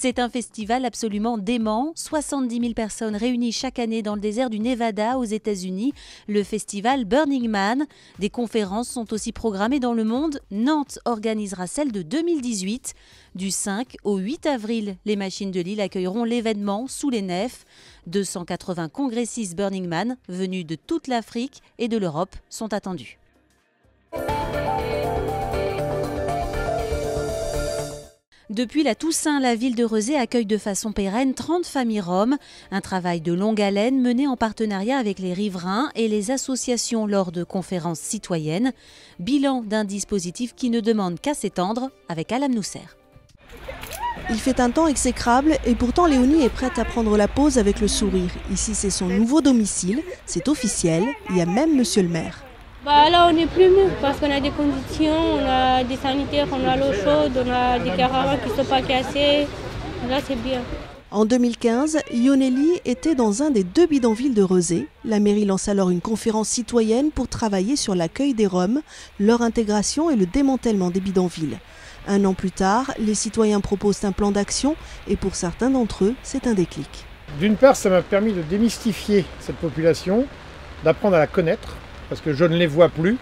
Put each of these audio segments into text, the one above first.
C'est un festival absolument dément. 70 000 personnes réunies chaque année dans le désert du Nevada aux États-Unis. Le festival Burning Man. Des conférences sont aussi programmées dans le monde. Nantes organisera celle de 2018. Du 5 au 8 avril, les machines de Lille accueilleront l'événement sous les nefs. 280 congressistes Burning Man venus de toute l'Afrique et de l'Europe sont attendus. Depuis la Toussaint, la ville de Rezé accueille de façon pérenne 30 familles roms. Un travail de longue haleine mené en partenariat avec les riverains et les associations lors de conférences citoyennes. Bilan d'un dispositif qui ne demande qu'à s'étendre avec Alam Nousser. Il fait un temps exécrable et pourtant Léonie est prête à prendre la pause avec le sourire. Ici c'est son nouveau domicile, c'est officiel, il y a même monsieur le maire. Là on est plus mieux parce qu'on a des conditions, on a des sanitaires, on a l'eau chaude, on a des caravans qui ne sont pas cassés. Là c'est bien. En 2015, Yoneli était dans un des 2 bidonvilles de Rezé. La mairie lance alors une conférence citoyenne pour travailler sur l'accueil des Roms, leur intégration et le démantèlement des bidonvilles. Un an plus tard, les citoyens proposent un plan d'action et pour certains d'entre eux, c'est un déclic. D'une part, ça m'a permis de démystifier cette population, d'apprendre à la connaître, parce que je ne les vois plus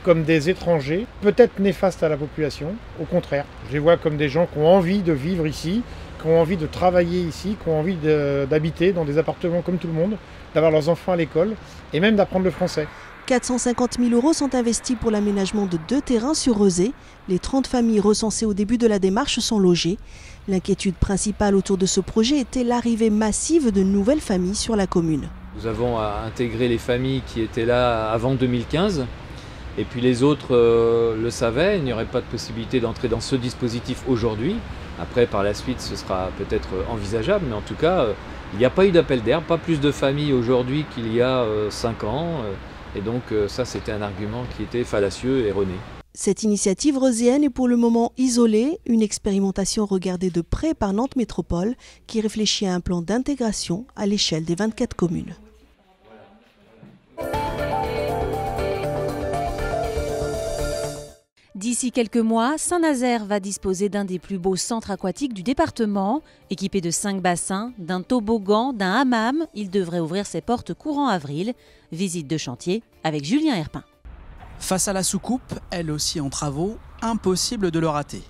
comme des étrangers, peut-être néfastes à la population. Au contraire, je les vois comme des gens qui ont envie de vivre ici, qui ont envie de travailler ici, qui ont envie d'habiter dans des appartements comme tout le monde, d'avoir leurs enfants à l'école et même d'apprendre le français. 450 000 € sont investis pour l'aménagement de 2 terrains sur Rezé. Les 30 familles recensées au début de la démarche sont logées. L'inquiétude principale autour de ce projet était l'arrivée massive de nouvelles familles sur la commune. Nous avons intégré les familles qui étaient là avant 2015 et puis les autres le savaient, il n'y aurait pas de possibilité d'entrer dans ce dispositif aujourd'hui. Après par la suite ce sera peut-être envisageable, mais en tout cas il n'y a pas eu d'appel d'air, pas plus de familles aujourd'hui qu'il y a 5 ans et donc ça c'était un argument qui était fallacieux et erroné. Cette initiative rezéenne est pour le moment isolée, une expérimentation regardée de près par Nantes Métropole qui réfléchit à un plan d'intégration à l'échelle des 24 communes. D'ici quelques mois, Saint-Nazaire va disposer d'un des plus beaux centres aquatiques du département. Équipé de 5 bassins, d'un toboggan, d'un hammam, il devrait ouvrir ses portes courant avril. Visite de chantier avec Julien Herpin. Face à la soucoupe, elle aussi en travaux, impossible de le rater.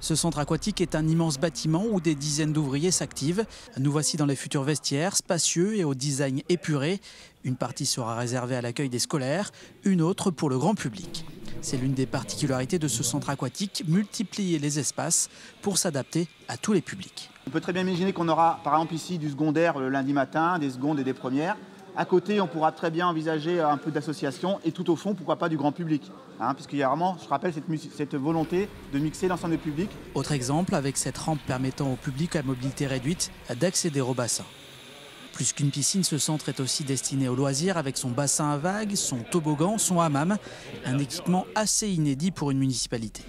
Ce centre aquatique est un immense bâtiment où des dizaines d'ouvriers s'activent. Nous voici dans les futurs vestiaires, spacieux et au design épuré. Une partie sera réservée à l'accueil des scolaires, une autre pour le grand public. C'est l'une des particularités de ce centre aquatique, multiplier les espaces pour s'adapter à tous les publics. On peut très bien imaginer qu'on aura par exemple ici du secondaire le lundi matin, des secondes et des premières. À côté, on pourra très bien envisager un peu d'association et tout au fond, pourquoi pas du grand public. Puisqu'il y a vraiment, je rappelle, cette volonté de mixer l'ensemble des publics. Autre exemple, avec cette rampe permettant au public à mobilité réduite d'accéder au bassin. Plus qu'une piscine, ce centre est aussi destiné aux loisirs avec son bassin à vagues, son toboggan, son hammam. Un équipement assez inédit pour une municipalité.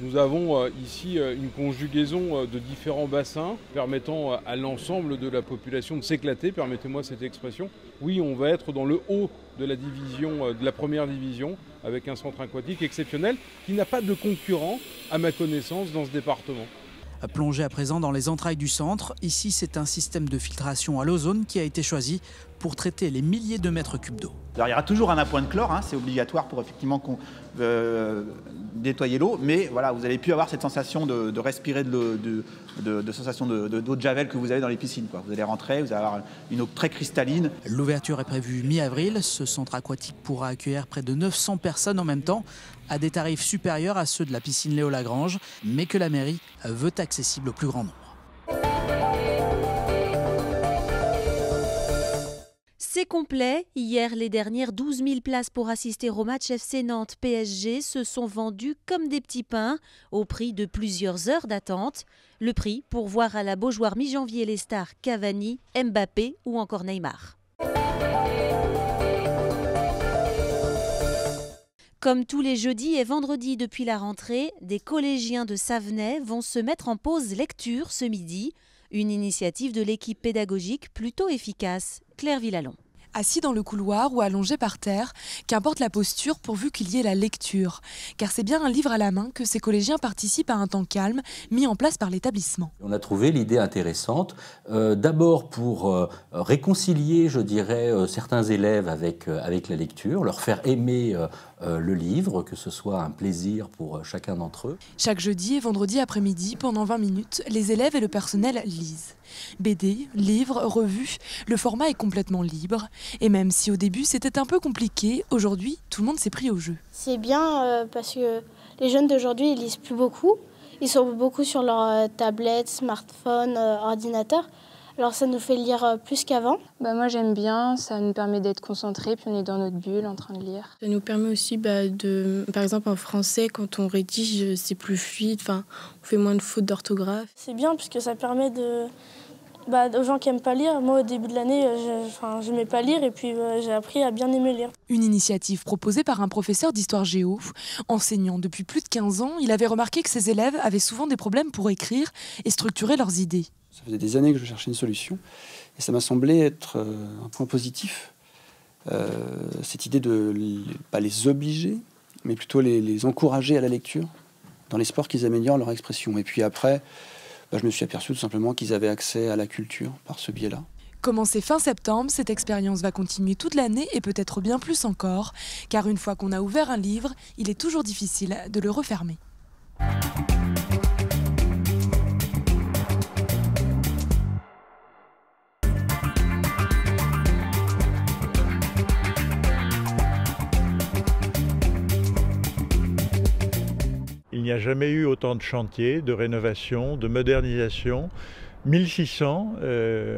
Nous avons ici une conjugaison de différents bassins permettant à l'ensemble de la population de s'éclater, permettez-moi cette expression. Oui, on va être dans le haut de la division, de la première division, avec un centre aquatique exceptionnel qui n'a pas de concurrent, à ma connaissance, dans ce département. Plongé à présent dans les entrailles du centre, ici c'est un système de filtration à l'ozone qui a été choisi pour traiter les milliers de mètres cubes d'eau. Alors il y aura toujours un appoint de chlore, c'est obligatoire pour effectivement nettoyer l'eau, mais voilà, vous avez pu avoir cette sensation de respirer de sensation d'eau de javel que vous avez dans les piscines. Vous allez rentrer, vous allez avoir une eau très cristalline. L'ouverture est prévue mi-avril. Ce centre aquatique pourra accueillir près de 900 personnes en même temps, à des tarifs supérieurs à ceux de la piscine Léo Lagrange, mais que la mairie veut accessible au plus grand nombre. C'est complet. Hier, les dernières 12 000 places pour assister au match FC Nantes PSG se sont vendues comme des petits pains au prix de plusieurs heures d'attente. Le prix pour voir à la Beaujoire mi-janvier les stars Cavani, Mbappé ou encore Neymar. Comme tous les jeudis et vendredis depuis la rentrée, des collégiens de Savenay vont se mettre en pause lecture ce midi. Une initiative de l'équipe pédagogique plutôt efficace. Claire Villalon. Assis dans le couloir ou allongé par terre, qu'importe la posture pourvu qu'il y ait la lecture. Car c'est bien un livre à la main que ces collégiens participent à un temps calme mis en place par l'établissement. On a trouvé l'idée intéressante, d'abord pour réconcilier, je dirais, certains élèves avec la lecture, leur faire aimer le livre, que ce soit un plaisir pour chacun d'entre eux. Chaque jeudi et vendredi après-midi, pendant 20 minutes, les élèves et le personnel lisent. BD, livres, revues, le format est complètement libre. Et même si au début c'était un peu compliqué, aujourd'hui tout le monde s'est pris au jeu. C'est bien parce que les jeunes d'aujourd'hui ils lisent plus beaucoup. Ils sont beaucoup sur leur tablette, smartphone, ordinateur. Alors ça nous fait lire plus qu'avant. Moi j'aime bien, ça nous permet d'être concentrés, puis on est dans notre bulle en train de lire. Ça nous permet aussi par exemple en français, quand on rédige, c'est plus fluide, on fait moins de fautes d'orthographe. C'est bien puisque ça permet aux gens qui n'aiment pas lire. Moi, au début de l'année, je n'aimais pas lire et puis j'ai appris à bien aimer lire. Une initiative proposée par un professeur d'histoire géo. Enseignant depuis plus de 15 ans, il avait remarqué que ses élèves avaient souvent des problèmes pour écrire et structurer leurs idées. Ça faisait des années que je cherchais une solution et ça m'a semblé être un point positif. Cette idée de pas les obliger, mais plutôt les encourager à la lecture, dans l'espoir qu'ils améliorent leur expression. Et puis après, je me suis aperçu tout simplement qu'ils avaient accès à la culture par ce biais-là. Commencée fin septembre, cette expérience va continuer toute l'année et peut-être bien plus encore, car une fois qu'on a ouvert un livre, il est toujours difficile de le refermer. Il n'y a jamais eu autant de chantiers, de rénovation, de modernisation. 1600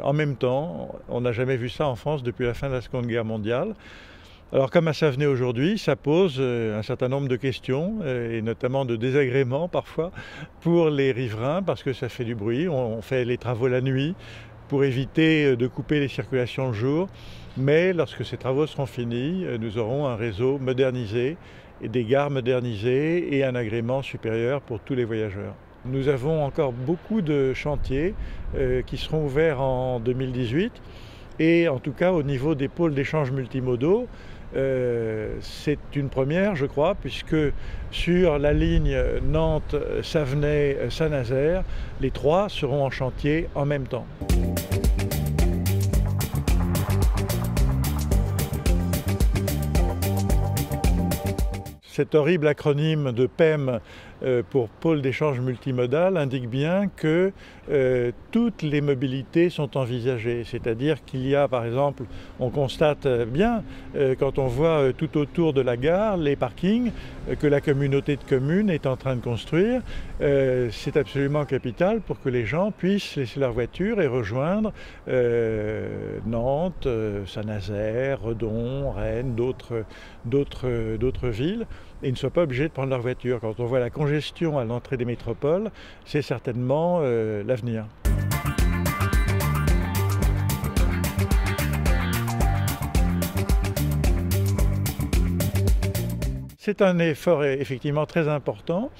en même temps, on n'a jamais vu ça en France depuis la fin de la Seconde Guerre mondiale. Alors comme à Savenay aujourd'hui, ça pose un certain nombre de questions et notamment de désagréments parfois pour les riverains parce que ça fait du bruit. On fait les travaux la nuit pour éviter de couper les circulations le jour. Mais lorsque ces travaux seront finis, nous aurons un réseau modernisé et des gares modernisées et un agrément supérieur pour tous les voyageurs. Nous avons encore beaucoup de chantiers qui seront ouverts en 2018 et en tout cas au niveau des pôles d'échange multimodaux, c'est une première je crois puisque sur la ligne Nantes-Savenay-Saint-Nazaire, les trois seront en chantier en même temps. Cet horrible acronyme de PEM pour pôle d'échange multimodal indique bien que toutes les mobilités sont envisagées. C'est-à-dire qu'il y a, par exemple, on constate bien quand on voit tout autour de la gare les parkings que la communauté de communes est en train de construire. C'est absolument capital pour que les gens puissent laisser leur voiture et rejoindre Nantes, Saint-Nazaire, Redon, Rennes, d'autres villes et ne soient pas obligés de prendre leur voiture. Quand on voit la congestion à l'entrée des métropoles, c'est certainement l'avenir. C'est un effort effectivement très important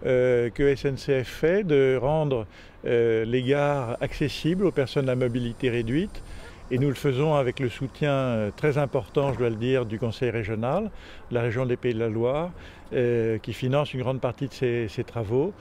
que SNCF fait de rendre les gares accessibles aux personnes à mobilité réduite. Et nous le faisons avec le soutien très important, je dois le dire, du Conseil régional, de la région des Pays de la Loire, qui finance une grande partie de ces travaux.